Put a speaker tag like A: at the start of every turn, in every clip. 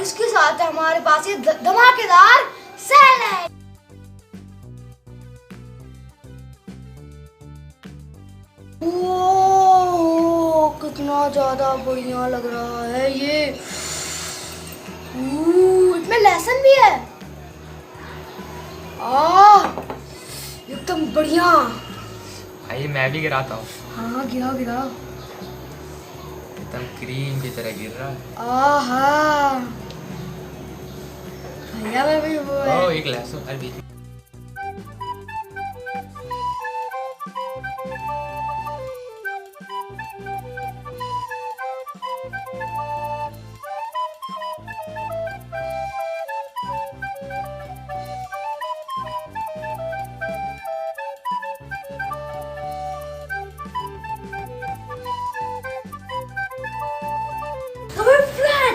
A: इसके साथ है हमारे पास ये धमाकेदार सैलेड। ओह कितना ज्यादा बढ़िया लग रहा है ये। इसमें लहसुन भी है। एकदम बढ़िया।
B: भाई मैं भी गिराता हूँ।
A: हाँ गिरा गिरा।
B: एकदम क्रीम की तरह गिर रहा है।
A: आहा भैया मैं भी वो है।
B: एक लहसुन अभी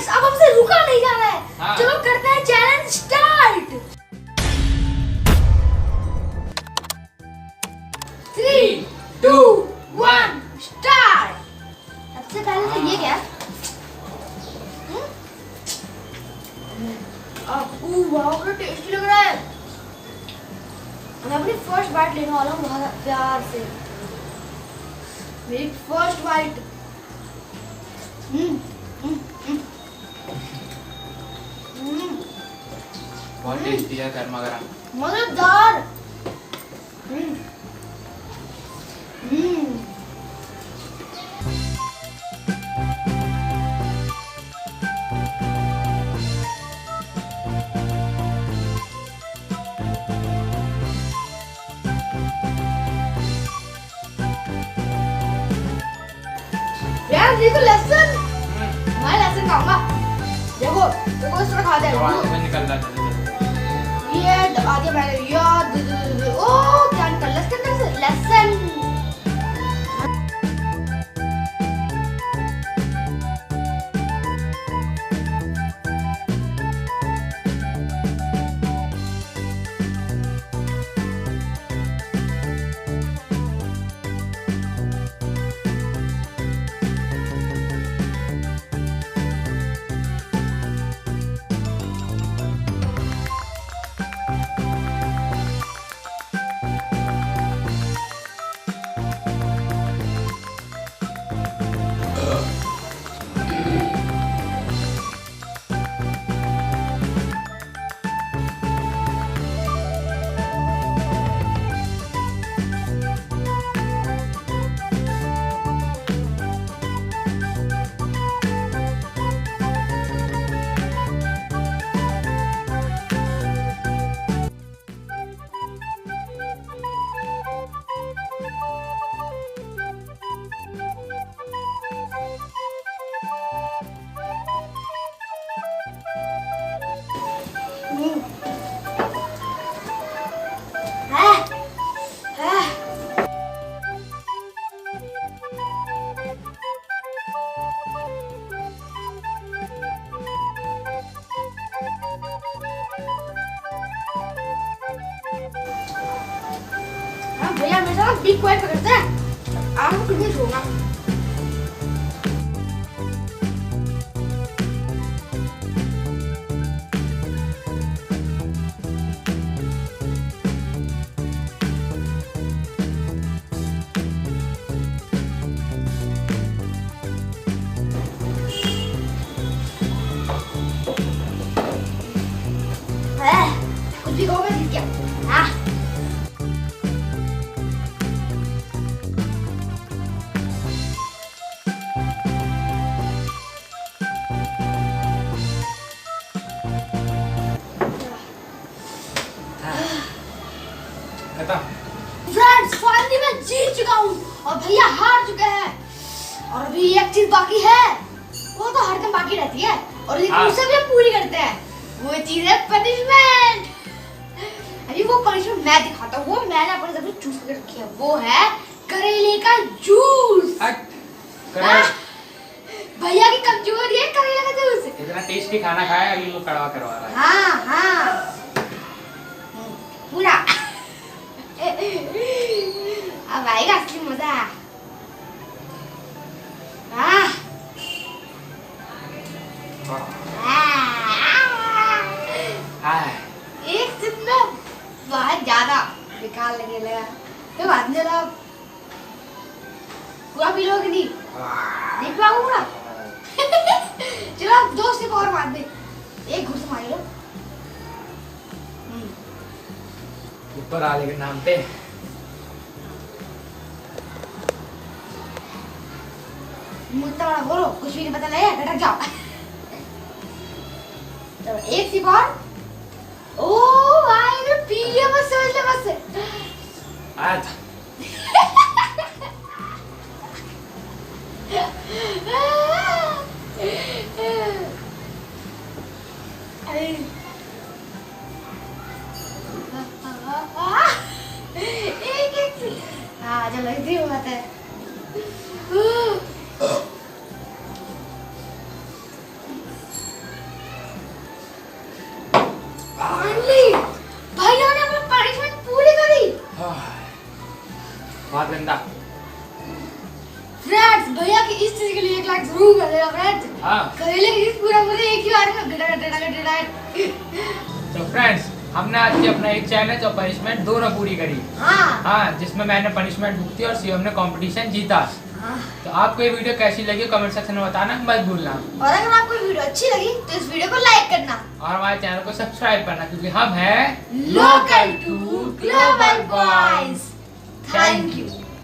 A: अब हमसे रुका नहीं जा रहा है।
B: हाँ।
A: चलो करते हैं चैलेंज स्टार्ट। 3, 2, 1 स्टार्ट। सबसे पहले तो ये क्या वाह कितना टेस्टी लग रहा है। मैं अपनी फर्स्ट बाइट लेने वाला हूँ बहुत प्यार से। मेरी फर्स्ट बाइट।
B: बहुत टेस्टी है, गर्मा गर्म
A: मजेदार। यार देखो लहसुन, मैं लहसुन खाऊंगा। देखो देखो इस तरह खा दे।
B: निकल रहा है।
A: ये दबा दिया मैंने। यार ओ क्या निकल रहा है इसके अंदर से? लहसुन। भैया मेरे साथ बिग क्वाइट पकड़ते हैं। आपको कुछ नहीं छोड़ना। कुछ भी कहोगे जीत गया। हाँ फ्रेंड्स फाइनली मैं जीत चुका हूँ और भैया हार चुके हैं। और अभी एक चीज बाकी है, वो तो हरदम बाकी रहती है और उसे भी हम पूरी करते हैं। वो चीज है पनिशमेंट। अभी वो पनिशमेंट मैं दिखाता हूँ। वो मैंने अपने तरफ से चूज करके रखी है। वो है करेले का जूस। भैया की कमजोरी है करेले का जूस।
B: इतना टेस्टी खाना खाया अभी वो कड़वा करवा रहा है।
A: हाँ हाँ पूरा। अब आएगा असली मजा।
B: हाय
A: एक सिप में बहुत ज्यादा बेकार लगने लगा। तो बाद में जरा पूरा पी लोगे नहीं? नहीं पाऊंगा पूरा। चलो आप 2 सिप और मार दे। एक घुस मार लो।
B: ऊपर वाले के नाम पे।
A: मुझसे बड़ा बोलो, कुछ भी नहीं पता लगेगा, गटक जाओ। चलो एक सिप और। ओ भाई ने पी लिया, बस समझ ले बस।
B: आया था।
A: एक हाँ चलो इतनी बात है। फाइनली भैया ने अपनी पनिशमेंट पूरी करी।
B: बहुत गंदा।
A: फ्रेंड्स भैया की इस चीज के लिए 1 लाख जरूर कर देना फ्रेंड्स।
B: हाँ
A: करेले की चीज पूरा एक ही बार में गड़ा।
B: तो फ्रेंड्स हमने आज की अपना एक चैलेंज और पनिशमेंट दोनों पूरी करी। हाँ जिसमें मैंने पनिशमेंट भुगती और शिवम ने कंपटीशन जीता। तो आपको ये वीडियो कैसी लगी कमेंट सेक्शन में बताना मत भूलना।
A: और अगर आपको वीडियो अच्छी लगी तो इस वीडियो को लाइक करना
B: और हमारे चैनल को सब्सक्राइब करना क्योंकि हम हैं
A: लोकल टू ग्लोबल बॉय।